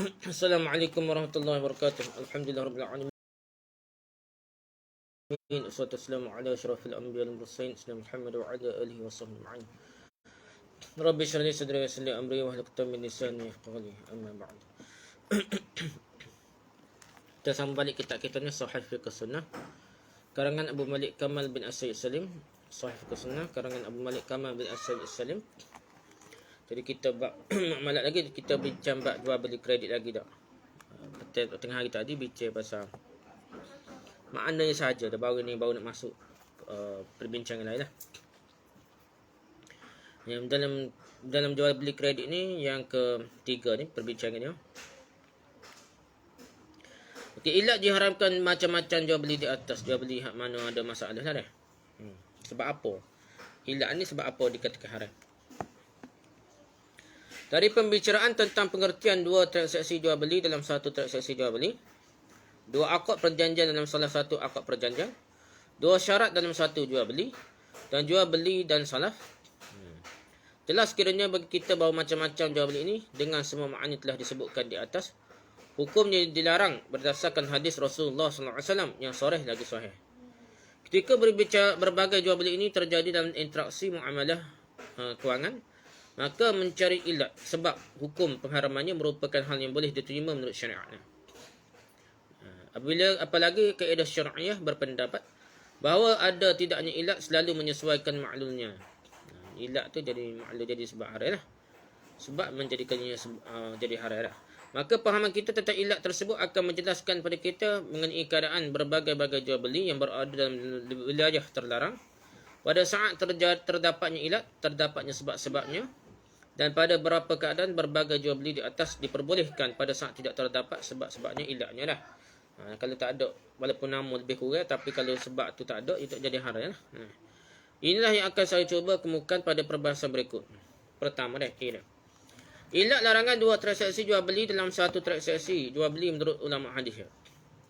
Assalamualaikum warahmatullahi wabarakatuh. Alhamdulillah rabbil alamin. Wassalatu wassalamu ala asyrafil anbiya'i wal mursalin sayyidina Muhammad wa ala alihi washabbihi ajma'in. Rabbi shrah li sadri wa yassir li amri wahlul 'uqdatam min lisani yafqahu qawli. Amma ba'd. Kita sambung balik kitab kita ni Sahih Fiqh Sunnah karangan Abu Malik Kamal bin As-Sayyid Salim. Sahih Fiqh Sunnah karangan Abu Malik Kamal bin As-Sayyid Salim. Jadi kita malat lagi kita bincang bab jual beli kredit lagi dah. Tengah hari tadi bincang pasal maknanya saja. Dah baru nak masuk perbincangan lain lah. Yang dalam jual beli kredit ni yang ketiga ni perbincangannya. Okey, ilat diharamkan macam-macam jual beli di atas. Jual beli hak mana ada masalah lah dah. Sebab apa? Ilat ni sebab apa dikatakan haram? Dari pembicaraan tentang pengertian dua transaksi jual beli dalam satu transaksi jual beli, dua akad perjanjian dalam salah satu akad perjanjian, dua syarat dalam satu jual beli, dan jual beli dan salaf. Jelas kiranya bagi kita bahawa macam-macam jual beli ini dengan semua makna telah disebutkan di atas, hukumnya dilarang berdasarkan hadis Rasulullah SAW yang sahih lagi sahih. Ketika berbicara berbagai jual beli ini terjadi dalam interaksi muamalah kewangan, maka mencari ilat sebab hukum pengharamannya merupakan hal yang boleh diterima menurut syariat. Apalagi kaedah syariah berpendapat bahawa ada tidaknya ilat selalu menyesuaikan maklulnya. Ilat tu jadi maklul jadi sebab haram lah. Sebab menjadikannya jadi haram lah. Maka pahaman kita tentang ilat tersebut akan menjelaskan pada kita mengenai keadaan berbagai-bagai jual beli yang berada dalam wilayah terlarang. Pada saat terdapatnya ilat, terdapatnya sebab-sebabnya. Dan pada beberapa keadaan berbagai jual beli di atas diperbolehkan pada saat tidak terdapat sebab-sebabnya ilatnya dah. Kalau tak ada, walaupun nama lebih kurang, tapi kalau sebab tu tak ada, itu jadi haram lah. Inilah yang akan saya cuba kemukakan pada perbahasan berikut. Pertama dah, ilat larangan dua transaksi jual beli dalam satu transaksi jual beli menurut ulama hadis.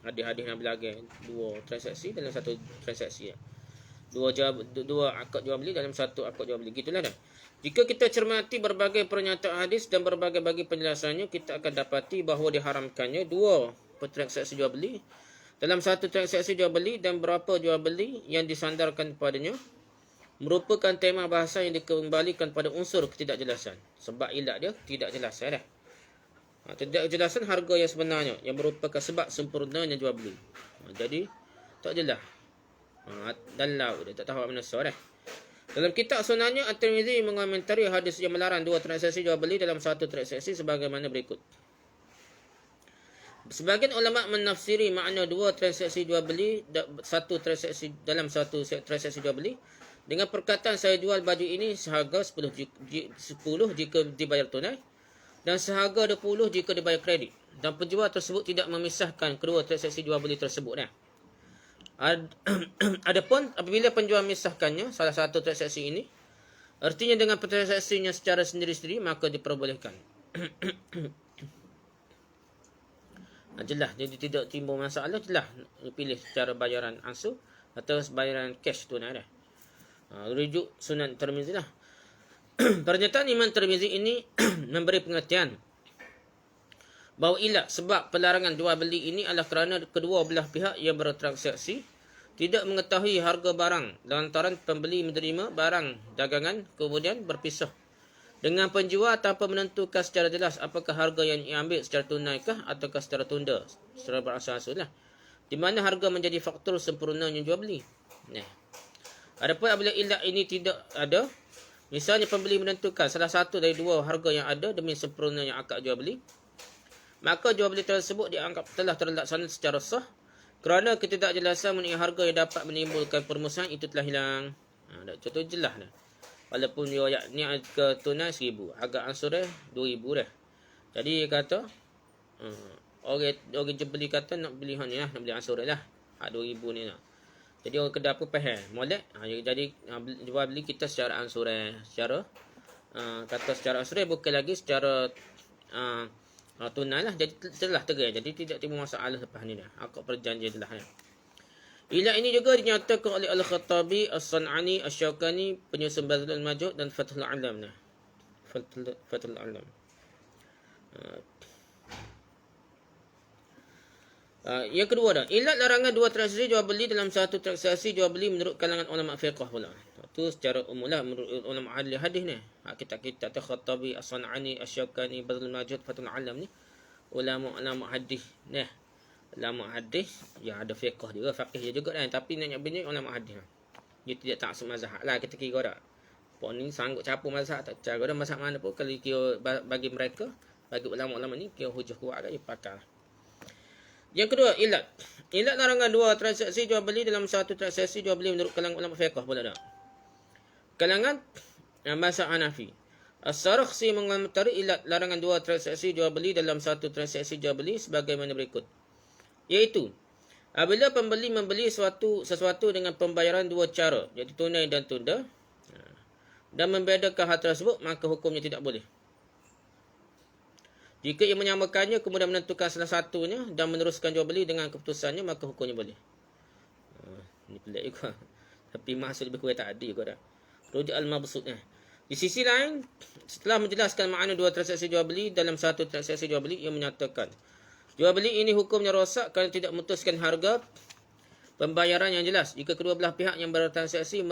Hadis-hadis yang berlaga dua transaksi dalam satu transaksi. Dua akad jual beli dalam satu akad jual beli. Gitulah dah. Jika kita cermati berbagai pernyataan hadis dan berbagai penjelasannya, kita akan dapati bahawa diharamkannya dua transaksi jual beli dalam satu transaksi jual beli dan berapa jual beli yang disandarkan padanya merupakan tema bahasa yang dikembalikan pada unsur ketidakjelasan. Sebab ilat dia tidak jelas dah. Ketidakjelasan harga yang sebenarnya yang merupakan sebab sempurnanya jual beli. Jadi tak jelas. Dalau dia tak tahu mana sah dah. Dalam kitab Sunannya At-Tirmizi mengomentari hadis yang melarang dua transaksi jual beli dalam satu transaksi sebagaimana berikut. Sebagian ulama menafsiri makna dua transaksi jual beli satu transaksi dalam satu transaksi jual beli dengan perkataan saya jual baju ini seharga 10 jika dibayar tunai dan seharga 20 jika dibayar kredit, dan penjual tersebut tidak memisahkan kedua transaksi jual beli tersebut dah. Adapun apabila penjual memisahkannya salah satu transaksi ini, artinya dengan transaksinya secara sendiri-sendiri, maka diperbolehkan. Jelas, jadi tidak timbul masalah. Jelas pilih cara bayaran ansur atau bayaran cash tunai dah. Rujuk Sunan Tirmizi lah. Pernyataan Imam Tirmizi ini memberi pengertian bahawa ilat sebab pelarangan jual beli ini adalah kerana kedua belah pihak yang bertransaksi tidak mengetahui harga barang lantaran pembeli menerima barang dagangan kemudian berpisah dengan penjual tanpa menentukan secara jelas apakah harga yang diambil secara tunaikah ataukah secara tunda, secara beransur-ansur lah, di mana harga menjadi faktor sempurnanya jual beli. Adapun apabila ilat ini tidak ada, misalnya pembeli menentukan salah satu dari dua harga yang ada demi sempurnanya akad jual beli, maka jual beli tersebut dianggap telah terlaksana secara sah kerana ketidakjelasan mengenai harga yang dapat menimbulkan permusuhan itu telah hilang. Contoh jelas dah. Walaupun riwayat ni ke tunai 1000, harga ansur dia 2000 dah. Jadi kata orang beli kata nak beli hak ni lah, nak beli ansur dia lah. Hak 2000 ni lah. Jadi orang kedai pun faham, molek. Jadi jual beli kita secara ansur secara kata secara ansur bukan lagi secara tunai lah. Jadi telah terai. Jadi tidak timbul masalah lepas ni dah. Akad perjanjian telah ya. Ilat ini juga dinyatakan oleh Al-Khattabi, As-San'ani, Asy-Syaukani, penyusun Bazlul Majud dan Fathul Alam. Fathul Alam. Yang kedua dah, ilat larangan dua transaksi jual beli dalam satu transaksi jual beli menurut kalangan ulama fiqh pula. Itu secara umum lah menurut ulama ahli hadis ni. Kitab-kitab Khattabi, As-San'ani, Asy-Syawkani, Badrul Majid, Fathul Alam ni ulama hadis ni. Ulama hadis yang ada fiqh juga, faqih juga kan, tapi banyak ulama hadis. Dia tidak taksub mazhab lah kita kira dah. Puak ni sanggup capur mazhab tak cara dah mazhab mana pun kalau kira bagi mereka, bagi ulama-ulama ni kira hujah kuat dah dia pakai. Yang kedua, ilat. Ilat larangan dua transaksi jual beli dalam satu transaksi jual beli menurut kalangan ulama fiqh pula dah. Kalangan mazhab Hanafi. As-Sarakhsi mengomentari ilat larangan dua transaksi jual beli dalam satu transaksi jual beli sebagaimana berikut. Iaitu, apabila pembeli membeli sesuatu dengan pembayaran dua cara, iaitu tunai dan tunda, dan membedakan hal tersebut, maka hukumnya tidak boleh. Jika ia menyamakannya kemudian menentukan salah satunya dan meneruskan jual beli dengan keputusannya, maka hukumnya boleh. Ini pelik juga. Tapi maksud lebih kurang tak ada juga dah. Rujuk al-mabsut. Di sisi lain, setelah menjelaskan makna dua transaksi jual beli dalam satu transaksi jual beli, ia menyatakan jual beli ini hukumnya rosak kerana tidak memutuskan harga pembayaran yang jelas. Jika kedua belah pihak yang bertransaksi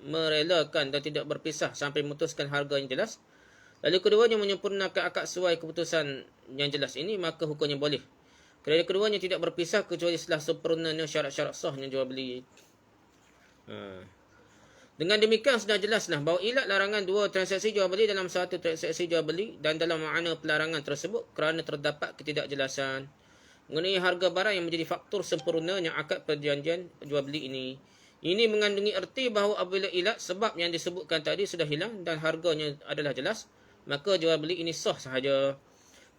merelakan dan tidak berpisah sampai memutuskan harga yang jelas, lalu keduanya menyempurnakan akad sesuai keputusan yang jelas ini, maka hukumnya boleh. Kerana keduanya tidak berpisah kecuali setelah sempurnanya syarat-syarat sahnya jual beli. Dengan demikian sudah jelaslah bahawa ilat larangan dua transaksi jual beli dalam satu transaksi jual beli dan dalam makna pelarangan tersebut kerana terdapat ketidakjelasan mengenai harga barang yang menjadi faktor sempurnanya akad perjanjian jual beli ini. Ini mengandungi erti bahawa apabila ilat sebab yang disebutkan tadi sudah hilang dan harganya adalah jelas, maka jual beli ini sah sahaja.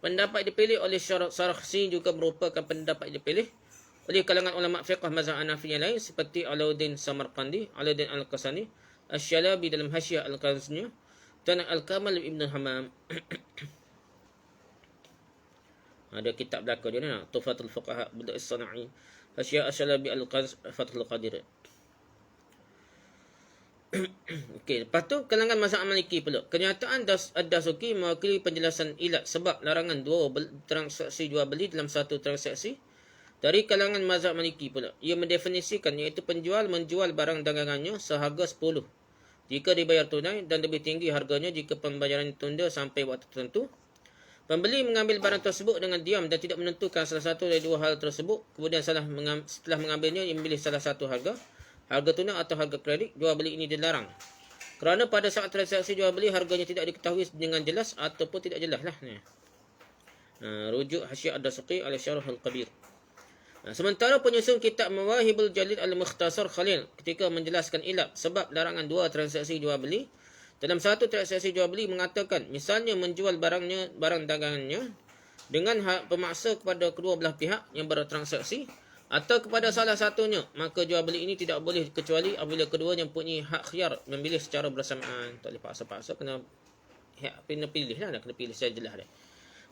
Pendapat dipilih oleh Sarakhsi juga merupakan pendapat dipilih oleh kalangan ulama fiqh mazhab Hanafi yang lain seperti Alauddin Samarqandi, Alauddin Al-Qasani, Asy-Syalabi dalam Hasyiah Al-Kanznya dan Al-Kamal Ibn Hammam. Ada kitab belakang dia ni, Tufatul Fuqaha Bada' As-Sana'i, Hasyiah Asy-Syalabi Al-Kanz, Fathul Qadir. Okey, lepas tu kalangan mazhab Maliki pula. Kenyataan Ad-Dasuki mewakili penjelasan ilat sebab larangan dua transaksi jual beli dalam satu transaksi dari kalangan mazhab Maliki pula. Ia mendefinisikan iaitu penjual menjual barang dagangannya seharga 10 jika dibayar tunai dan lebih tinggi harganya jika pembayaran ditunda sampai waktu tertentu. Pembeli mengambil barang tersebut dengan diam dan tidak menentukan salah satu dari dua hal tersebut. Kemudian setelah mengambilnya, ia memilih salah satu harga tunai atau harga kredit. Jual beli ini dilarang kerana pada saat transaksi jual beli harganya tidak diketahui dengan jelas ataupun tidak jelas lah. Rujuk Hasyiah Ad-Dasuki al-Syarh al-Kabir. Sementara penyusun kitab Mawahibul Jalil al-Mukhtasar Khalil ketika menjelaskan ilat sebab larangan dua transaksi jual beli dalam satu transaksi jual beli mengatakan, misalnya menjual barang dagangannya dengan hak pemaksa kepada kedua belah pihak yang bertransaksi atau kepada salah satunya, maka jual beli ini tidak boleh kecuali apabila keduanya mempunyai hak khiyar memilih secara bersamaan. Tak boleh paksa-paksa, kena pilih lah, kena pilih secara jelas dah.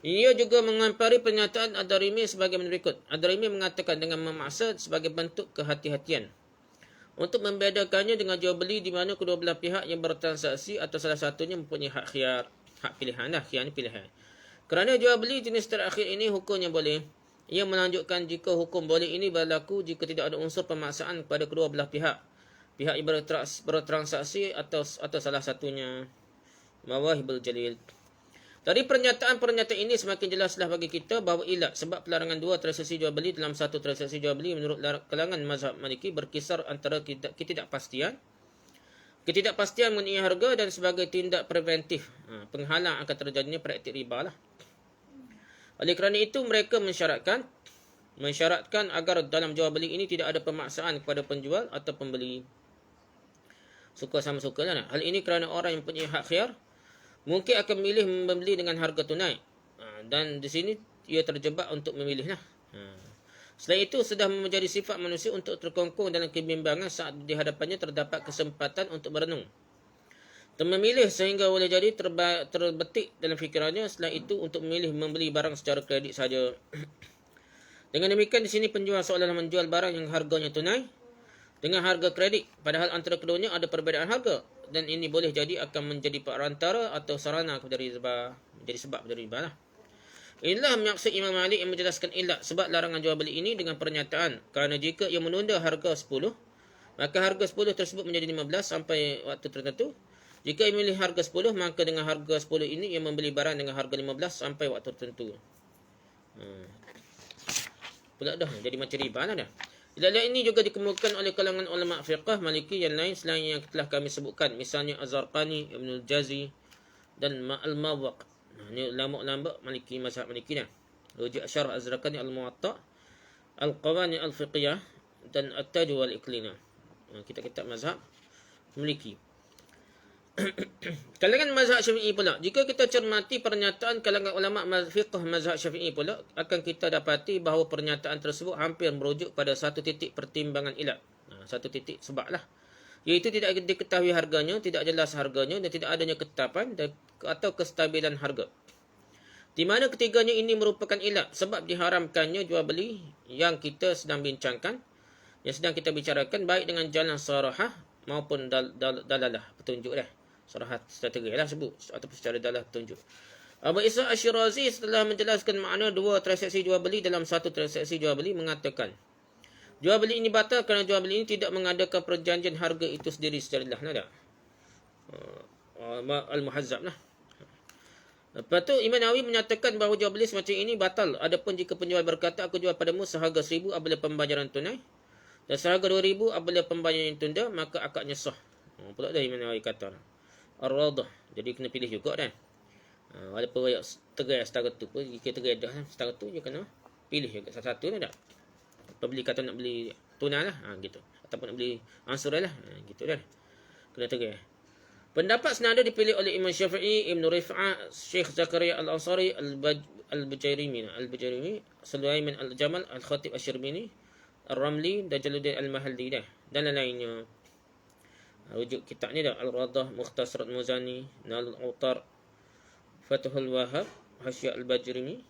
Ia juga mengampari pernyataan Ad-Darimi sebagai berikut. Ad-Darimi mengatakan dengan memaksa sebagai bentuk kehati-hatian untuk membedakannya dengan jual beli di mana kedua belah pihak yang bertransaksi atau salah satunya mempunyai hak khiyar, hak pilihan lah, khiyar ni pilihan. Kerana jual beli jenis terakhir ini hukumnya boleh. Ia menunjukkan jika hukum boleh ini berlaku jika tidak ada unsur pemaksaan kepada kedua belah pihak yang bertransaksi atau salah satunya. Mawahibul Jalil. Dari pernyataan ini semakin jelaslah bagi kita bahawa ilat sebab pelarangan dua transaksi jual beli dalam satu transaksi jual beli menurut kalangan mazhab Maliki berkisar antara ketidakpastian mengenai harga dan sebagai tindak preventif penghalang akan terjadinya praktik riba lah. Oleh kerana itu mereka mensyaratkan agar dalam jual beli ini tidak ada pemaksaan kepada penjual atau pembeli. Suka sama suka lah. Hal ini kerana orang yang mempunyai hak khiyar mungkin akan memilih membeli dengan harga tunai. Dan di sini ia terjebak untuk memilih lah. Selain itu, sudah menjadi sifat manusia untuk terkongkong dalam kebimbangan saat di hadapannya terdapat kesempatan untuk berenung dan memilih sehingga boleh jadi terbetik dalam fikirannya setelah itu untuk memilih membeli barang secara kredit saja. Dengan demikian, di sini penjual seolah-olah menjual barang yang harganya tunai dengan harga kredit, padahal antara keduanya ada perbezaan harga. Dan ini boleh jadi akan menjadi perantara atau sarana kepada riba, menjadi sebab dari riba lah. Inilah maksud Imam Malik yang menjelaskan ilat sebab larangan jual beli ini dengan pernyataan kerana jika ia menunda harga 10, maka harga 10 tersebut menjadi 15 sampai waktu tertentu. Jika ia memilih harga 10, maka dengan harga 10 ini ia membeli barang dengan harga 15 sampai waktu tertentu. Pula dah jadi macam riba lah dah. Ilat ini juga dikemukakan oleh kalangan ulama fiqh Maliki yang lain selain yang telah kami sebutkan, misalnya Az-Zarqani, Ibnul Jazi dan Al-Mawaq. Ini ulama-ulama Maliki, mazhab Maliki dah. Rujuk Syarh Az-Zarqani Al-Muwatta, Al-Qawani Al-Fiqhiyah dan At-Taj wal-Iqlina. Kitab-kitab mazhab Maliki. Kalangan mazhab Syafi'i pula, jika kita cermati pernyataan kalangan ulama fiqh mazhab Syafi'i pula, akan kita dapati bahawa pernyataan tersebut hampir merujuk pada satu titik pertimbangan ilat. Satu titik sebab lah, iaitu tidak diketahui harganya, tidak jelas harganya dan tidak adanya ketetapan atau kestabilan harga. Di mana ketiganya ini merupakan ilat sebab diharamkannya jual beli yang kita sedang bincangkan, yang sedang kita bicarakan, baik dengan jalan sarahah maupun dalalah, petunjuk dah. Sarahat strategi lah sebut ataupun secara dalalah petunjuk. Abu Isa Asy-Syirazi setelah menjelaskan makna dua transaksi jual beli dalam satu transaksi jual beli mengatakan, jual beli ini batal kerana jual beli ini tidak mengadakan perjanjian harga itu sendiri secara dalalah. Al-Muhazzab lah. Lepas tu Imam Nawawi menyatakan bahawa jual beli semacam ini batal. Adapun jika penjual berkata, aku jual padamu seharga 1,000 apabila pembayaran tunai dan seharga 2,000 apabila pembayaran tunda, maka akadnya sah. Pula dah Imam Nawawi kata Ar-Radah. Jadi kena pilih juga dah. Walaupun banyak tegai setara tu pun, jika tegai dah setara tu, dia kena pilih juga satu-satu dah tak. Pembeli kata nak beli tunai lah, gitu. Ataupun nak beli ansur lah, gitu dah. Kena tegai. Pendapat senada dipilih oleh Imam Syafi'i, Ibn Rif'ah, Syekh Zakaria Al-Ansari, Al-Bujairimi, Sulaiman Al-Jamal, Al-Khatib Asy-Syirbini, Al-Ramli, dan Jaluddin Al-Mahalli dah. Dan lain-lainnya. Rujuk kitab ni dah, Al-Radah, Mukhtasarat Muzani, Nal Al-Autar, Fathul Wahab, Hasyiah Al-Bajrimi,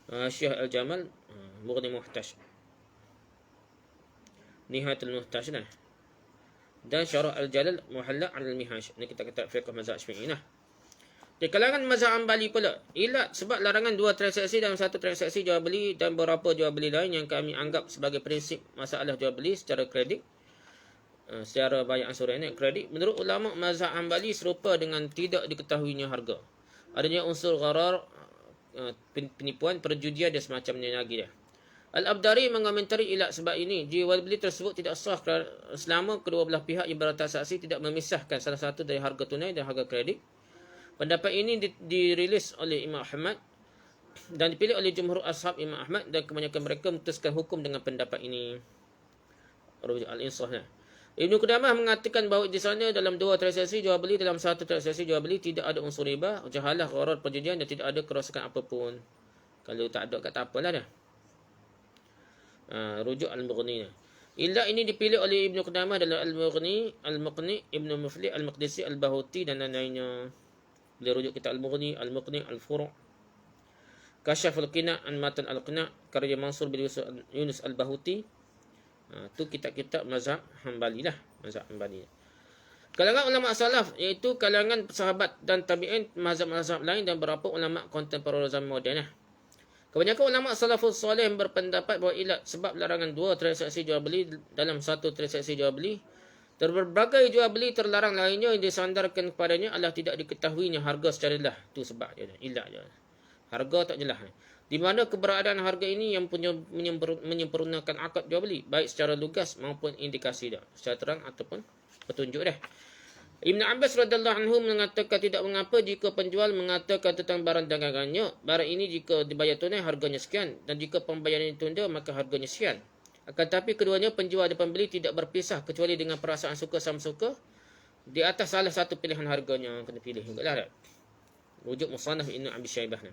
Hasyiah Al-Jamal, Mughni Muhtaj, Nihayatul Muhtaj dah. Dan Syarah Al-Jalal, Muhalla' Al-Mihaj. Ini kitab-kitab fiqh mazhab Syafi'i nah. Di kalangan mazhab Hanbali pula, ilat sebab larangan dua transaksi dalam satu transaksi jual beli dan beberapa jual beli lain yang kami anggap sebagai prinsip masalah jual beli secara kredit, secara bayar ansuran kredit. Menurut ulama mazhab Hanbali serupa dengan tidak diketahuinya harga, adanya unsur gharar, penipuan, perjudian dan semacamnya lagi dah. Al-Abdari mengomentari ilat sebab ini, jual beli tersebut tidak sah selama kedua belah pihak yang bertransaksi tidak memisahkan salah satu dari harga tunai dan harga kredit. Pendapat ini dirilis oleh Imam Ahmad dan dipilih oleh jumhur ashab Imam Ahmad, dan kebanyakan mereka memutuskan hukum dengan pendapat ini. Al-Insaf. Ibnu Qudamah mengatakan bahawa di sana dalam dua transaksi jual beli, dalam satu transaksi jual beli tidak ada unsur riba, jahalah, gharar, perjudian dan tidak ada kerosakan apapun. Kalau tak ada, tak apalah dah. Rujuk Al-Mughni. Ilat ini dipilih oleh Ibnu Qudamah dalam Al-Mughni, Al-Muqni, Ibnu Muflih, Al-Maqdisi, Al-Bahuti dan lain-lainnya. Boleh rujuk kitab Al-Mughni, Al-Muqni, Al-Furu', Kasyaf Al-Qina', An-Matan Al-Qina', karya Mansur bin Yunus Al-Bahuti. Tu kitab-kitab mazhab Hanbali lah, mazhab Hanbali. Kalangan ulama salaf, iaitu kalangan sahabat dan tabi'in, mazhab-mazhab lain dan beberapa ulama kontemporer zaman moden lah. Kebanyakan ulama salafus soleh berpendapat bahawa ilat sebab larangan dua transaksi jual beli dalam satu transaksi jual beli, berbagai jual beli terlarang lainnya yang disandarkan kepadanya adalah tidak diketahuinya harga secara jelas. Tu sebab dia, ilat dia. Harga tak jelas. Di mana keberadaan harga ini yang menyempurnakan akad jual beli, baik secara lugas maupun indikasi dia, secara terang ataupun petunjuk dah. Ibn Abbas radhiyallahu anhu mengatakan tidak mengapa jika penjual mengatakan tentang barang dagangannya, barang ini jika dibayar tunai harganya sekian, dan jika pembayaran ditunda maka harganya sekian. Akan tetapi keduanya, penjual dan pembeli, tidak berpisah kecuali dengan perasaan suka sama suka di atas salah satu pilihan harganya. Kena pilih juga lah. Rujuk Musannaf Ibn Abi Syaibah.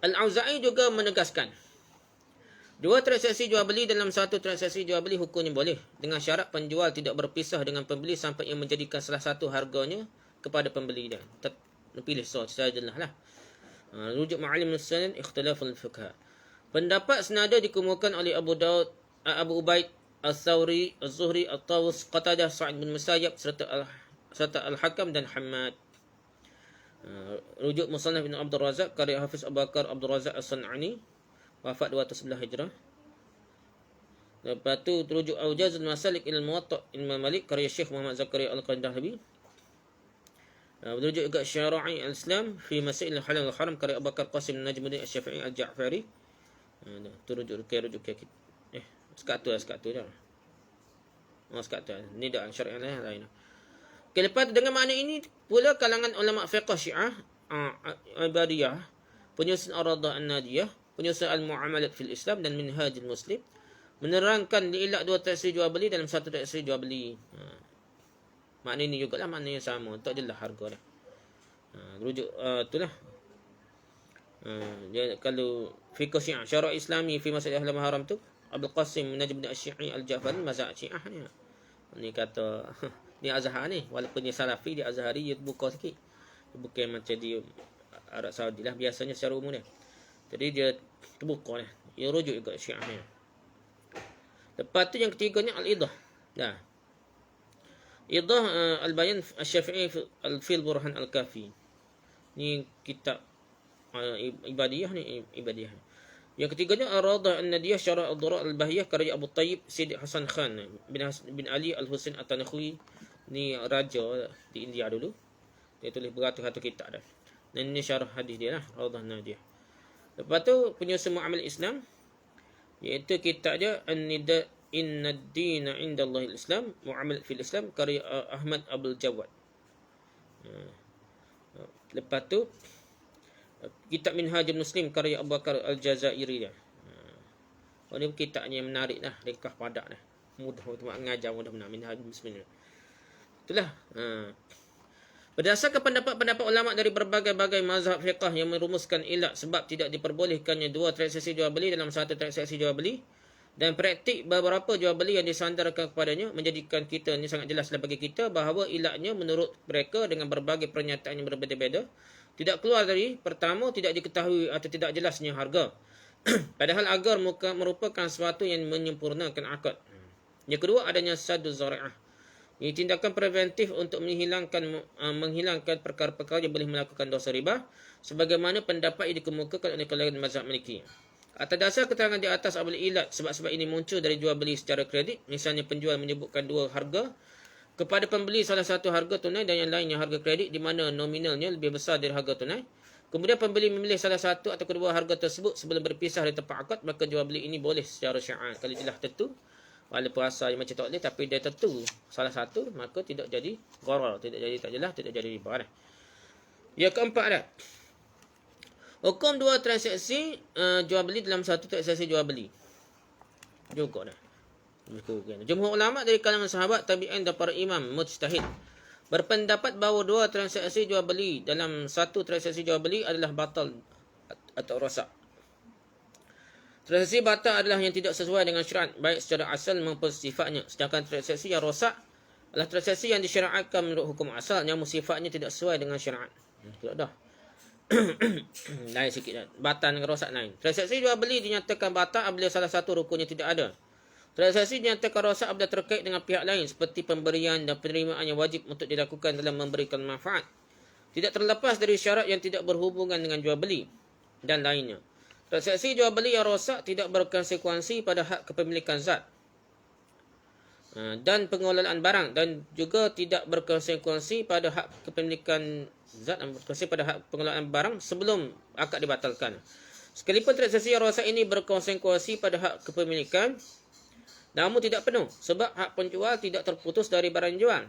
Al-Auza'i juga menegaskan, dua transaksi jual beli dalam satu transaksi jual beli hukumnya boleh, dengan syarat penjual tidak berpisah dengan pembeli sampai yang menjadikan salah satu harganya kepada pembeli dan pilih secara jelas lah. Rujuk Ma'alim Nusanan Ikhtilaf al-Fiqh. Pendapat senada dikemukakan oleh Abu Daud, Abu Ubaid, Al-Thawri, Al-Zuhri, Al-Tawus, Qatadah, Sa'id bin Musayyab serta Al-Hakam dan Hamad. Rujuk Musannaf bin Abdul Razak karya Hafiz Abu Bakar Abdul Razak As-San'ani, wafat 211 Hijrah. Lepas tu rujuk Aujazul Masalik ilal Muwatta' Imam Malik karya Syekh Muhammad Zakaria Al-Qandahlawi. Rujuk juga Syara'i Al-Islam fi Masail Al-Halal Al-Haram karya Abu Bakar Qasim Najmuddin Asy-Syafi'i Al-Ja'fari. Tu rujuk kita. Sekat tu dah. Sekat tu. Ni dah syariah lain. Okay, lepas tu dengan makna ini pula kalangan ulama fiqh Syiah Ibadiyah, penyusun Ar-Radah An-Nadiyah, penyusun Al-Mu'amalat fil Islam dan Minhajul Muslim menerangkan diilat dua transaksi jual beli dalam satu transaksi jual beli. Makna ini jugalah makna yang sama, tak jelas harga dah. Rujuk itulah. Kalau fiqh Syiah Syara' Islami fi Masail Al Haram tu Abdul Qasim Najmuddin Asy-Syafi'i Al-Ja'fari mazhab Syiah ni. Ni kata ni Azhar ni, walaupun dia Salafi, dia Azhari, dia buka sikit. Bukan macam di Arab Saudi lah biasanya secara umum ni. Jadi dia terbuka lah. Dia rujuk juga Syiah ni. Lepas tu yang ketiganya Al-Idah. Dah. Idah Al-Bayan Asy-Syafi'i Al-Fil Burhan Al-Kafi. Ni kitab Ibadiyah ni, Ibadiyah. Yang ketiganya Ar-Radah An-Nadiyah Syara' Ad-Dura' Al-Bahiyah karya Abu Tayyib Sidi Hasan Khan bin Ali Al-Husain At-Tanakhwi. Ni raja di India dulu. Dia tulis beratus-ratus kitab dah. Dan ini syarah hadis dia lah, Ar-Radah An-Nadiyah. Lepas tu penyusun Mu'amal Islam, iaitu kitab dia An-Nida Inna ad-Dina 'inda Allahil Islam, Mu'amalat fil Islam karya Ahmad Abdul Jawad. Lepas tu kitab Minhajul Muslim karya Abu Bakar Al-Jazairi dia. Ini kitabnya yang menarik dah, rekah padak dah. Mudah untuk mengajar, mudah benar Minhajul Muslim. Itulah. Berdasarkan pendapat-pendapat ulama dari berbagai-bagai mazhab fiqh yang merumuskan ilat sebab tidak diperbolehkannya dua transaksi jual beli dalam satu transaksi jual beli, dan praktik beberapa jual beli yang disandarkan kepadanya menjadikan kita ni sangat jelaslah bagi kita bahawa ilatnya menurut mereka dengan berbagai pernyataan yang berbeza-beza tidak keluar dari pertama tidak diketahui atau tidak jelasnya harga. Padahal agar merupakan sesuatu yang menyempurnakan akad. Yang kedua adanya saddu zari'ah. Ini tindakan preventif untuk menghilangkan perkara-perkara yang boleh melakukan dosa riba sebagaimana pendapat yang dikemukakan oleh kalangan mazhab Maliki. Atas dasar keterangan di atas apabila ilat sebab-sebab ini muncul dari jual beli secara kredit, misalnya penjual menyebutkan dua harga kepada pembeli salah satu harga tunai dan yang lainnya harga kredit di mana nominalnya lebih besar dari harga tunai. Kemudian pembeli memilih salah satu atau kedua harga tersebut sebelum berpisah dari tempat akad, maka jual beli ini boleh secara syar'i. Kalau jelas tentu, walaupun rasa macam tak boleh tapi dia tentu salah satu, maka tidak jadi gharar, tidak jadi tak jelas, tidak jadi riba dah. Yang keempat dah. Hukum dua transaksi jual beli dalam satu transaksi jual beli. Juga dah. Jumhur ulama dari kalangan sahabat, tabi'in dan para imam mujtahid berpendapat bahawa dua transaksi jual beli dalam satu transaksi jual beli adalah batal atau rosak. Transaksi batal adalah yang tidak sesuai dengan syarat baik secara asal maupun sifatnya. Sedangkan transaksi yang rosak adalah transaksi yang disyariatkan menurut hukum asal namun sifatnya tidak sesuai dengan syariat. Tidak dah. Lain sikit dah. Batal dengan rosak lain. Transaksi jual beli dinyatakan batal apabila salah satu rukunnya tidak ada. Transaksi dinyatakan rosak apabila terkait dengan pihak lain seperti pemberian dan penerimaan yang wajib untuk dilakukan dalam memberikan manfaat. Tidak terlepas dari syarat yang tidak berhubungan dengan jual beli dan lainnya. Transaksi jual beli yang rosak tidak berkonsekuensi pada hak kepemilikan zat dan pengelolaan barang dan juga tidak berkonsekuensi pada hak kepemilikan zat dan berkonsekuensi pada hak pengelolaan barang sebelum akad dibatalkan. Sekalipun transaksi yang rosak ini berkonsekuensi pada hak kepemilikan namun tidak penuh sebab hak penjual tidak terputus dari barang jual.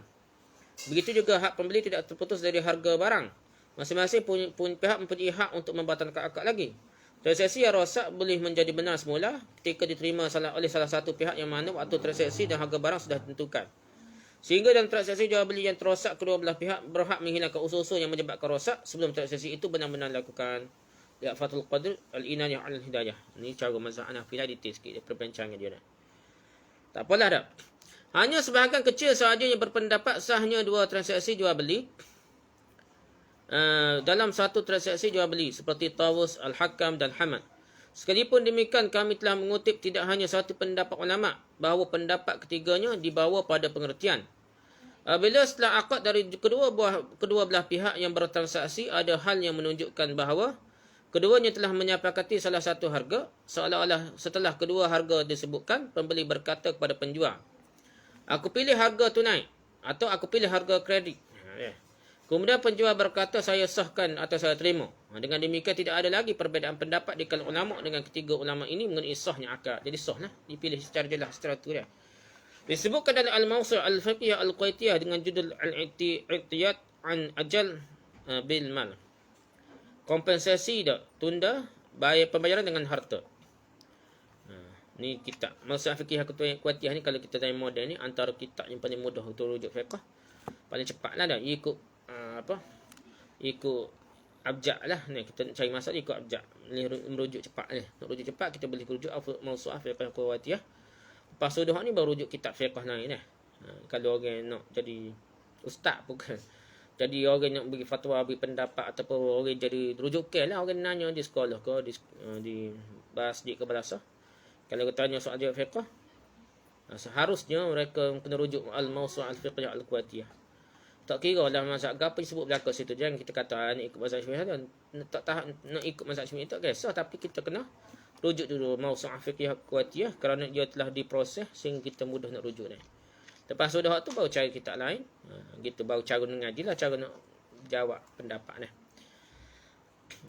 Begitu juga hak pembeli tidak terputus dari harga barang. Masing-masing pihak mempunyai hak untuk membatalkan akad lagi. Transaksi yang rosak boleh menjadi benar semula ketika diterima oleh salah satu pihak yang mana waktu transaksi dan harga barang sudah ditentukan. Sehingga dalam transaksi jual beli yang terosak, kedua belah pihak berhak menghilangkan unsur-unsur yang menyebabkan rosak sebelum transaksi itu benar-benar dilakukan. Lihat Fathul Qadir Al-Inayah Al-Hidayah. Ini cara mazhab Hanafi detail sikit perbincangan dia dah. Tak apalah dah. Hanya sebahagian kecil sahaja yang berpendapat sahnya dua transaksi jual beli dalam satu transaksi jual beli seperti Tawus, Al-Hakam dan Hamad. Sekalipun demikian kami telah mengutip tidak hanya satu pendapat ulama bahawa pendapat ketiganya dibawa pada pengertian. Apabila setelah akad dari kedua belah pihak yang bertransaksi ada hal yang menunjukkan bahawa keduanya telah menyepakati salah satu harga, seolah-olah setelah kedua harga disebutkan, pembeli berkata kepada penjual, aku pilih harga tunai atau aku pilih harga kredit. Kemudian penjual berkata, saya sahkan atau saya terima. Dengan demikian tidak ada lagi perbezaan pendapat di kalangan ulama dengan ketiga ulama ini mengenai sahnya akad. Jadi sah lah, dipilih secara jelas, secara turut. Disebutkan dalam Al-Mawsu' Al-Fiqhiyah Al-Kuwaitiyah dengan judul Al-I'tiyad an Ajal bil Mal. Kompensasi dah tunda bayar pembayaran dengan harta. Ni kitab Mawsu' Al-Fiqhiyah Al-Kuwaitiyah ni, kalau kita tanya model ni, antara kitab yang paling mudah untuk rujuk fiqh. Paling cepat lah dah. Ikut abjad lah. Ni kita cari masalah ikut abjad. Merujuk cepat ni. Nak rujuk cepat kita boleh rujuk Mawsu' Al-Fiqhiyah Al-Kuwaitiyah. Lepas tu ni baru rujuk kitab fiqh lain lah. Kalau orang nak jadi ustaz bukan. Jadi orang nak bagi fatwa, bagi pendapat, ataupun orang jadi rujukan lah. Orang nanya di sekolah ke, di masjid ke balasa. Kalau kita tanya soal jawab fiqh, seharusnya mereka kena rujuk Al-Mawsu' Al-Fiqhiyah Al-Kuwaitiyah. Tak kira lah mazhab apa disebut belakang situ. Jangan kita kata nak ikut mazhab Syafi'i. Tak tahan nak ikut mazhab Syafi'i tak kisah. Tapi kita kena rujuk dulu Mawsu' Al-Fiqhiyah Al-Kuwaitiyah kerana dia telah diproses sehingga kita mudah nak rujuk ni. Lepas sudah tu baru cari kitab lain. Gitu baru cara mengaji lah, cara nak jawab pendapat ni.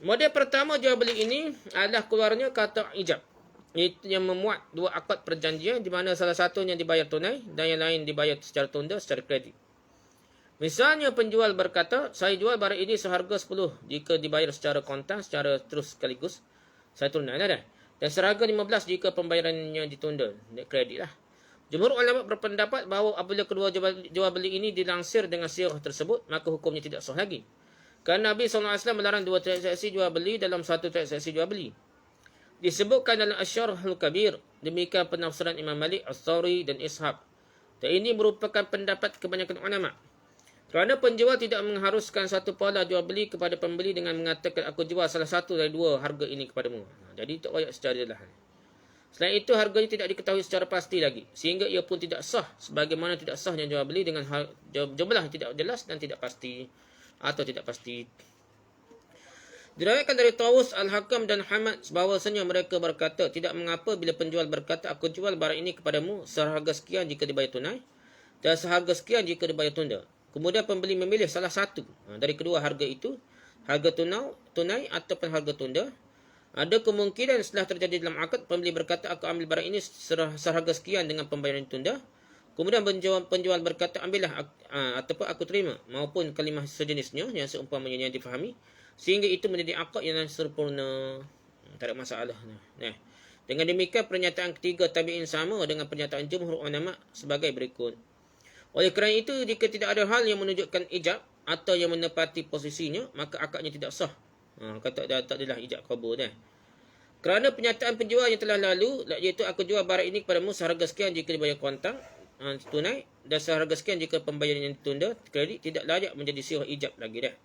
Model pertama jual beli ini adalah keluarnya kata ijab. Itu yang memuat dua akad perjanjian di mana salah satunya dibayar tunai dan yang lain dibayar secara tunda, secara kredit. Misalnya penjual berkata, saya jual barang ini seharga 10 jika dibayar secara kontan, secara terus sekaligus. Saya tunai lah dah. Dan seharga 15 jika pembayarannya ditunda, kredit lah. Jumhur ulama berpendapat bahawa apabila kedua jual beli ini dilangsir dengan sirah tersebut, maka hukumnya tidak sah lagi. Kerana Nabi SAW melarang dua transaksi jual beli dalam satu transaksi jual beli. Disebutkan dalam Asy-Syarhul Kabir, demikian penafsiran Imam Malik, As-Sawri dan Ishaq. Dan ini merupakan pendapat kebanyakan ulama. Kerana penjual tidak mengharuskan satu pola jual beli kepada pembeli dengan mengatakan aku jual salah satu dari dua harga ini kepadamu. Jadi tak wayak secara jelas. Selain itu harganya tidak diketahui secara pasti lagi, sehingga ia pun tidak sah, sebagaimana tidak sahnya jual beli dengan jumlah yang tidak jelas dan tidak pasti atau tidak pasti. Diriwayatkan dari Tawus, Al-Hakam dan Hamad bahawasanya mereka berkata, tidak mengapa bila penjual berkata aku jual barang ini kepadamu seharga sekian jika dibayar tunai dan seharga sekian jika dibayar tunda. Kemudian pembeli memilih salah satu dari kedua harga itu, harga tunai ataupun harga tunda. Ada kemungkinan setelah terjadi dalam akad, pembeli berkata, aku ambil barang ini seharga sekian dengan pembayaran tunda. Kemudian penjual berkata, ambillah ataupun aku terima. Maupun kalimah sejenisnya yang seumpamanya yang difahami. Sehingga itu menjadi akad yang sempurna. Tak ada masalah. Nah, dengan demikian pernyataan ketiga tabi'in sama dengan pernyataan jumhur ulama sebagai berikut. Oleh kerana itu, jika tidak ada hal yang menunjukkan ijab atau yang menepati posisinya, maka akadnya tidak sah. Kata tak adalah ijab qabul dah. Kerana pernyataan penjual yang telah lalu, iaitu aku jual barang ini kepadamu seharga sekian jika dibayar kontan tunai dan seharga sekian jika pembayaran yang ditunda kredit, tidak layak menjadi sirah ijab lagi dah.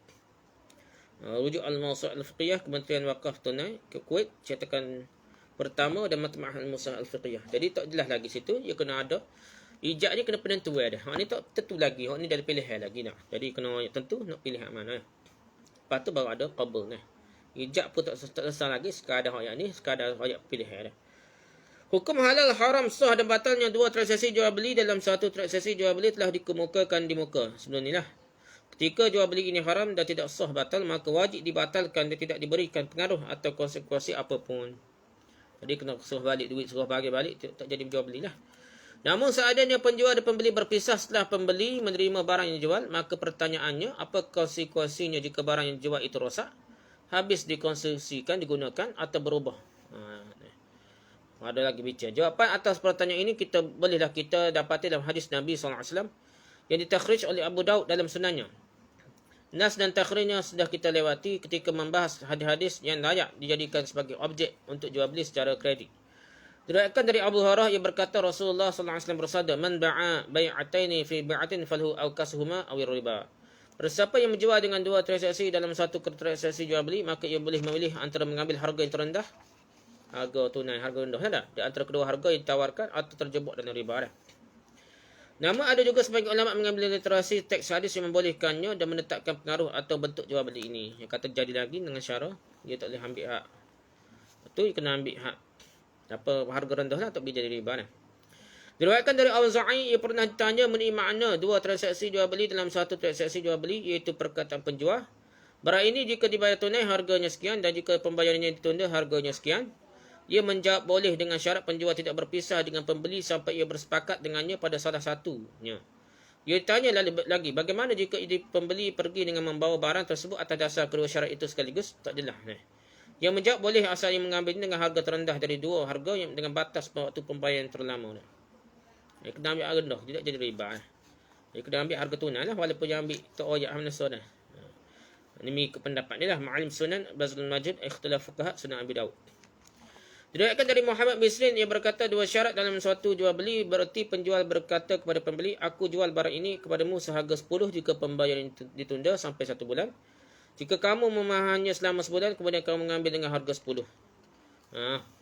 Rujuk Al-Mawsu' Al-Fiqhiyah Kementerian Wakaf Tunai Kuwait cetakan pertama dan Matmah Al-Mawsu' Al-Fiqhiyah. Jadi tak jelas lagi situ, dia kena ada ijab ni, kena penentuan dah. Hak ni tak tentu lagi, hak ni dah pilihan lagi dah. Jadi kena tentu nak pilih hak mana. Lepas tu baru ada qabul ni. Ijab pun tak selesai lagi, sekadar ayat ni, sekadar ayat pilihan dah. Hukum halal, haram, sah dan batalnya dua transaksi jual beli dalam satu transaksi jual beli telah dikemukakan di muka sebelum ni lah. Ketika jual beli ini haram dan tidak sah batal, maka wajib dibatalkan dan tidak diberikan pengaruh atau konsekuensi apapun. Jadi kena suruh balik duit, suruh bagi balik, tak jadi jual belilah. Namun seadanya penjual dan pembeli berpisah setelah pembeli menerima barang yang dijual, maka pertanyaannya, apa konsekuensinya jika barang yang dijual itu rosak, habis dikonsumsikan, digunakan atau berubah? Ada lagi bicara. Jawapan atas pertanyaan ini bolehlah kita dapati dalam hadis Nabi SAW yang ditakhrij oleh Abu Daud dalam sunannya. Nas dan takhrijnya sudah kita lewati ketika membahas hadis-hadis yang layak dijadikan sebagai objek untuk jual beli secara kredit. Diriwayatkan dari Abu Hurairah yang berkata Rasulullah SAW bersabda, man ba'a bai'ataini fi bai'atin falhu awkasuhuma aw riba. Siapa yang menjual dengan dua transaksi dalam satu transaksi jual beli, maka ia boleh memilih antara mengambil harga yang terendah, harga tunai, harga rendah dah, di antara kedua harga yang ditawarkan atau terjebak dalam riba dah. Namun ada juga sebagian ulama mengambil literasi teks hadis yang membolehkannya dan menetapkan pengaruh atau bentuk jual beli ini. Yang kata jadi lagi dengan syarah, dia tak boleh ambil hak. Itu kena ambil hak apa harga rendah lah tak boleh jadi riba lah. Diriwayatkan dari Al-Za'i, ia pernah ditanya mengenai makna dua transaksi jual beli dalam satu transaksi jual beli, iaitu perkataan penjual. Barang ini jika dibayar tunai harganya sekian dan jika pembayarannya ditunda harganya sekian. Ia menjawab boleh dengan syarat penjual tidak berpisah dengan pembeli sampai ia bersepakat dengannya pada salah satunya. Ia tanya lagi, bagaimana jika pembeli pergi dengan membawa barang tersebut atas dasar kedua syarat itu sekaligus? Tak adalah. Ia menjawab boleh asal ia mengambilnya dengan harga terendah dari dua harga yang dengan batas waktu pembayaran terlama. Ia kena ambil harga rendah, tidak jadi riba. Ia kena ambil harga tunai lah, walaupun dia ambil ta'oyak hamna sunnah. Ini pendapat ni lah. Ma'alim sunan, Bazlul Majid, Ikhtilaf Fuqaha, Sunan Abi Dawud. Diriwayatkan dari Muhammad bin Sirin, ia berkata dua syarat dalam suatu jual beli, berarti penjual berkata kepada pembeli, aku jual barang ini kepadamu seharga 10 jika pembayaran ditunda sampai 1 bulan. Jika kamu memahannya selama sebulan, kemudian kamu mengambil dengan harga 10.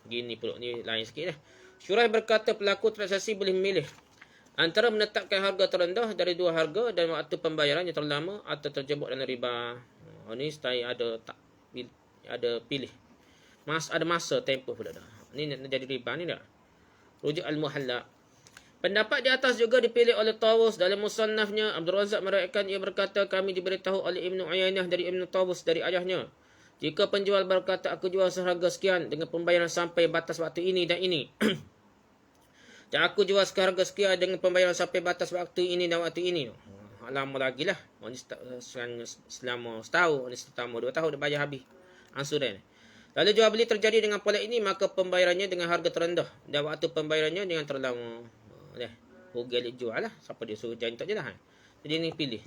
Gini pula ni lain sikit lah. Syurah berkata pelaku transaksi boleh memilih antara menetapkan harga terendah dari dua harga dan waktu pembayaran yang terlama atau terjebak dalam riba. Ini ada pilih. Ada masa tempoh pula dah. Ni nak jadi riba ni dah. Rujuk Al-Muhalla. Pendapat di atas juga dipilih oleh Tawus dalam musannafnya. Abdul Razak meriwayatkan, ia berkata kami diberitahu oleh Ibnu Uyainah dari Ibnu Tawus dari ayahnya. Jika penjual berkata aku jual seharga sekian dengan pembayaran sampai batas waktu ini dan ini. Dan aku jual seharga sekian dengan pembayaran sampai batas waktu ini dan waktu ini. Lama lagi lah. Selama setahun, selama 2 tahun dia bayar habis. Ansuran. Lalu jual beli terjadi dengan pola ini, maka pembayarannya dengan harga terendah dan waktu pembayarannya dengan terlama. Rugi dia jual lah. Siapa dia suruh janji tak je lah. Jadi ni pilih.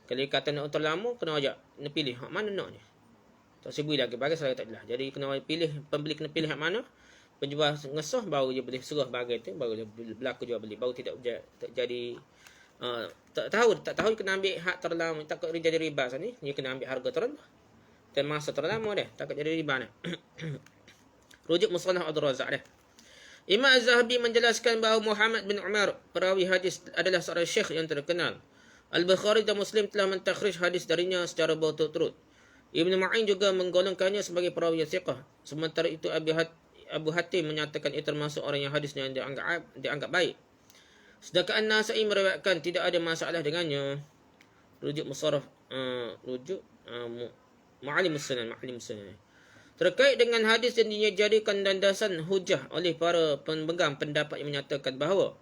Kalau dia kata nak terlama, kena ajak. Nak pilih hak mana nak ni. Tak sibui lagi. Bagi saya tak je lah. Jadi kena pilih. Pembeli kena pilih hak mana. Penjual ngesah baru dia boleh suruh bagi tu. Baru dia berlaku jual beli. Baru tidak jadi. Tak tahu kena ambil hak terlama. Takut dia jadi riba sana ni. Dia kena ambil harga terendah. Dan masa terlama dia. Takut jadi riba ni. Rujuk Musannaf Abdul Razak dia. Imam Az-Zahabi menjelaskan bahawa Muhammad bin Umar, perawi hadis, adalah seorang syekh yang terkenal. Al-Bukhari dan Muslim telah mentakhrij hadis darinya secara berturut-turut. Ibn Ma'in juga menggolongkannya sebagai perawi yang thiqah. Sementara itu Abu Hatim menyatakan ia termasuk orang yang hadisnya dianggap baik. Sedangkan An-Nasa'i meriwayatkan tidak ada masalah dengannya. Rujuk Musarraf, Ma'alim Sunan. Terkait dengan hadis yang dijadikan landasan hujah oleh para pemegang pendapat yang menyatakan bahawa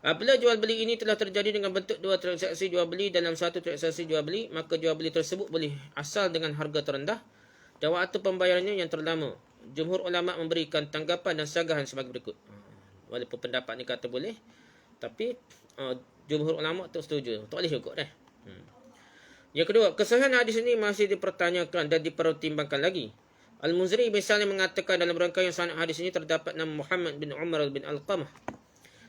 apabila jual beli ini telah terjadi dengan bentuk dua transaksi jual beli dalam satu transaksi jual beli, maka jual beli tersebut boleh asal dengan harga terendah dan waktu pembayarannya yang terlama. Jumhur ulama memberikan tanggapan dan sanggahan sebagai berikut. Walaupun pendapat ni kata boleh, tapi jumhur ulama tak setuju. Tak boleh juga dah. Yang kedua, kesahihan hadis ini masih dipertanyakan dan dipertimbangkan lagi. Al-Munziri misalnya mengatakan dalam rangkaian sanad hadis ini terdapat nama Muhammad bin Umar bin Al-Qamah.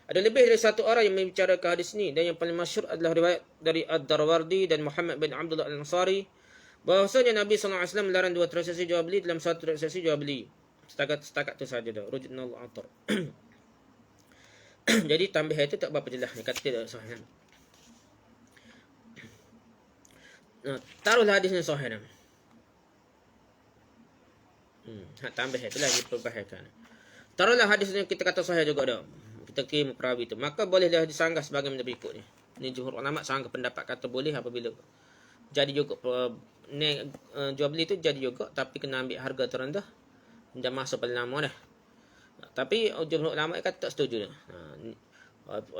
Ada lebih dari satu orang yang membicarakan hadis ini dan yang paling masyhur adalah riwayat dari Ad-Darwardi dan Muhammad bin Abdullah Al-Ansari bahwasanya Nabi SAW melarang dua transaksi jual beli dalam satu transaksi jual beli. Setakat tu saja dah. Rujuk Nal Athar. Jadi tambah itu tak berapa jelas ni kata tidak sahih. Taruhlah hadisnya sahih. Tambah itu lagi perbahayaan. Taruhlah hadisnya kita kata sahih juga dah. Kita kirim perawi itu. Maka bolehlah disanggah sebagai berikut ni. Ini jumhur ulama sanggah pendapat kata boleh apabila jadi juga jual beli itu jadi juga tapi kena ambil harga terendah dan masa paling lama dah. Tapi jumhur ulama kata tak setuju dah.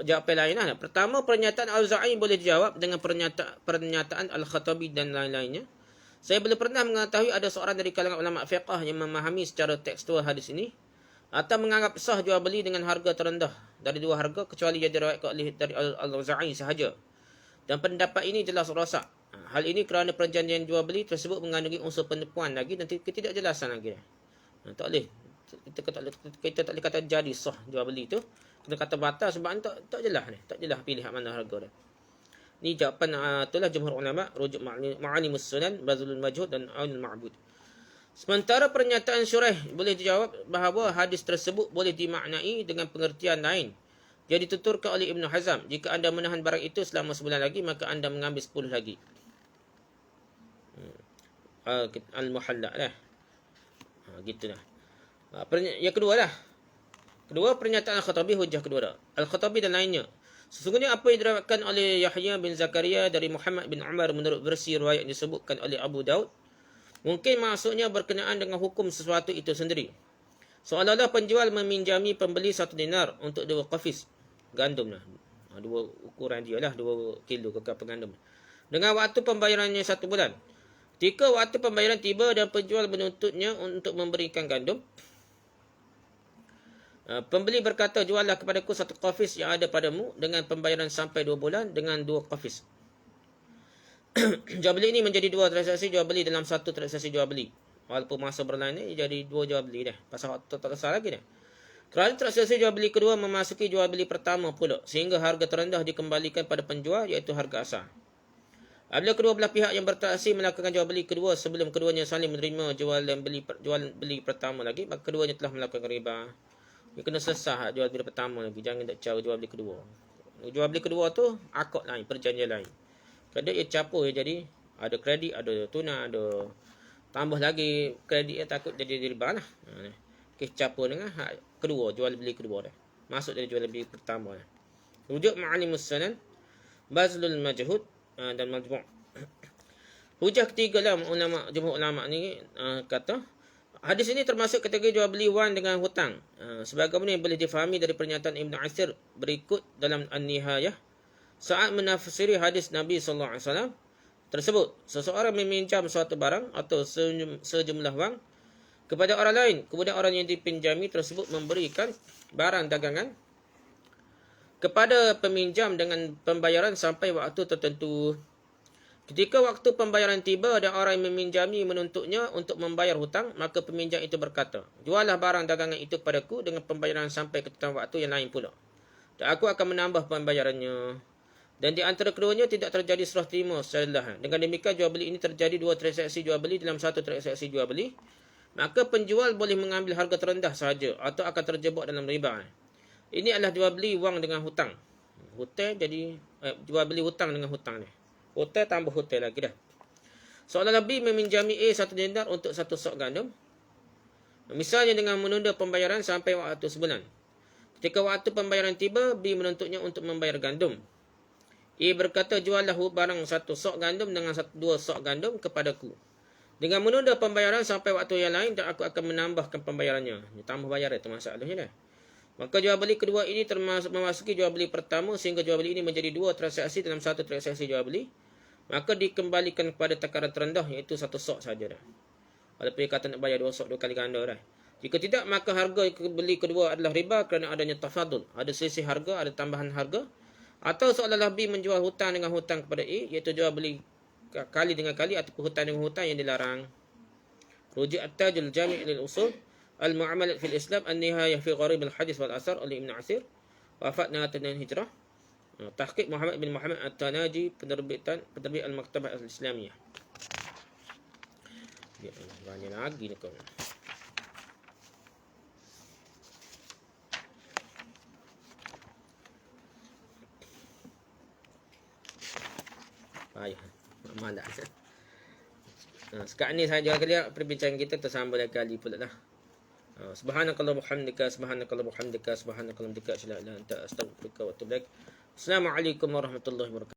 Jawapan lain lah. Pertama, pernyataan Al-Za'i boleh dijawab dengan pernyataan Al-Khattabi dan lain-lainnya. Saya belum pernah mengetahui ada seorang dari kalangan ulama fiqh yang memahami secara tekstual hadis ini atau menganggap sah jual beli dengan harga terendah dari dua harga kecuali ia diriwayatkan oleh dari Al-Za'i sahaja. Dan pendapat ini jelas rosak. Hal ini kerana perjanjian jual beli tersebut mengandungi unsur penipuan lagi dan ketidakjelasan lagi. Tak boleh. Kita tak boleh kata jadi sah jual beli itu. Kita kata batal sebab tak jelas ni. Tak jelas pilih mana harga dia. Ni jawapan itulah jumhur ulama, rujuk Ma'alimus Sunan, Bazlul Majhud dan Aunul Ma'bud. Sementara pernyataan Syuraih boleh dijawab bahawa hadis tersebut boleh dimaknai dengan pengertian lain. Jadi tuturkan oleh Ibn Hazm, jika anda menahan barang itu selama sebulan lagi, maka anda mengambil 10 lagi. Al-Muhalla lah. Gitulah. Yang kedua lah. Kedua, pernyataan Al-Khattabi hujah kedua dah. Al-Khattabi dan lainnya. Sesungguhnya apa yang diriwayatkan oleh Yahya bin Zakaria dari Muhammad bin Umar menurut versi riwayat yang disebutkan oleh Abu Daud, mungkin maksudnya berkenaan dengan hukum sesuatu itu sendiri. Seolah-olah penjual meminjami pembeli 1 dinar untuk 2 qafis gandum lah. 2 ukuran dia lah, 2 kilo kekal gandum. Dengan waktu pembayarannya 1 bulan. Ketika waktu pembayaran tiba dan penjual menuntutnya untuk memberikan gandum, pembeli berkata, juallah kepadaku 1 qafis yang ada padamu dengan pembayaran sampai 2 bulan dengan 2 qafis. Jual beli ini menjadi 2 transaksi jual beli dalam 1 transaksi jual beli. Walaupun masa berlain ni jadi 2 jual beli dah. Pasal tak kesal lagi dah. Kerana transaksi jual beli kedua memasuki jual beli pertama pula, sehingga harga terendah dikembalikan pada penjual, iaitu harga asal. Apabila kedua belah pihak yang bertransaksi melakukan jual beli kedua sebelum keduanya saling menerima jual beli pertama lagi, maka keduanya telah melakukan riba. Dia kena selesai jual beli pertama lagi. Jangan nak cara jual beli kedua. Jual beli kedua tu akad lain, perjanjian lain. Kalau ia capur jadi ada kredit, ada tunai, ada tambah lagi kredit, takut jadi riba lah. Capur dengan hak kedua, jual beli kedua dah. Masuk dari jual beli pertama dah. Rujuk ma'alimus sanan, bazlul majhud dan majmu'. Hujah ketiga lah jumhur ulama ni kata, hadis ini termasuk kategori jual beli wan dengan hutang. Sebagaimana yang boleh difahami dari pernyataan Ibn Asir berikut dalam An-Nihayah. Saat menafsiri hadis Nabi SAW tersebut, seseorang meminjam suatu barang atau sejumlah wang kepada orang lain. Kemudian orang yang dipinjami tersebut memberikan barang dagangan kepada peminjam dengan pembayaran sampai waktu tertentu. Ketika waktu pembayaran tiba dan orang yang meminjami menuntutnya untuk membayar hutang, maka peminjam itu berkata, juallah barang dagangan itu kepadaku dengan pembayaran sampai ketentuan waktu yang lain pula, dan aku akan menambah pembayarannya. Dan di antara keduanya tidak terjadi serah terima secara lahan. Dengan demikian jual beli ini terjadi 2 transaksi jual beli dalam 1 transaksi jual beli. Maka penjual boleh mengambil harga terendah sahaja atau akan terjebak dalam riba. Ini adalah jual beli wang dengan hutang. Hutang jadi jual beli hutang dengan hutang ni. Hutang tambah hutang lagi dah. Seolah lebih meminjami A 1 dinar untuk 1 sok gandum. Misalnya dengan menunda pembayaran sampai waktu sebulan. Ketika waktu pembayaran tiba, B menuntutnya untuk membayar gandum. A berkata, juallah barang 1 sok gandum dengan 2 sok gandum kepadaku. Dengan menunda pembayaran sampai waktu yang lain, dan aku akan menambahkan pembayarannya. Tambah bayaran itu masalahnya dah. Maka jual beli kedua ini termasuk memasuki jual beli pertama, sehingga jual beli ini menjadi 2 transaksi dalam 1 transaksi jual beli. Maka dikembalikan kepada takaran terendah, iaitu 1 sok saja dah. Walaupun dia kata nak bayar 2 sok 2 kali ganda dah. Jika tidak, maka harga beli kedua adalah riba kerana adanya tafadul. Ada selisih harga, ada tambahan harga. Atau seolah-olah B menjual hutang dengan hutang kepada A, iaitu jual beli kali dengan kali ataupun hutang dengan hutang yang dilarang. Rujuk at-tajul jami' lil usul al-mu'amalat fil Islam an-nihayah fi gharib al-hadis wal asar oleh Ibn Asir. Wafat dengan tahun hijrah. Tahqiq Muhammad bin Muhammad At-Tanaji, penerbit Al-Maktabah Al-Islamiyah. Banyak lagi ni kau. Ayah, malas. Sekarang ni sahaja kali perbincangan kita, tersambung lagi kali pula lah. Subhanakallah muhamdika, subhanakallah muhamdika, subhanakallah muhamdika, asyhadu an la ilaha illa anta, astaghfiruka wa atubu ilaik. Assalamualaikum warahmatullahi wabarakatuh.